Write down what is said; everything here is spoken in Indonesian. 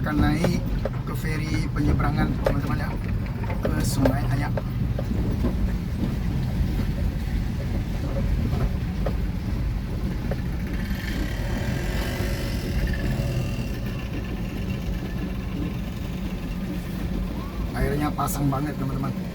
akan naik ke feri penyeberangan teman-teman ya, ke Sungai Ayak. Airnya pasang banget teman-teman.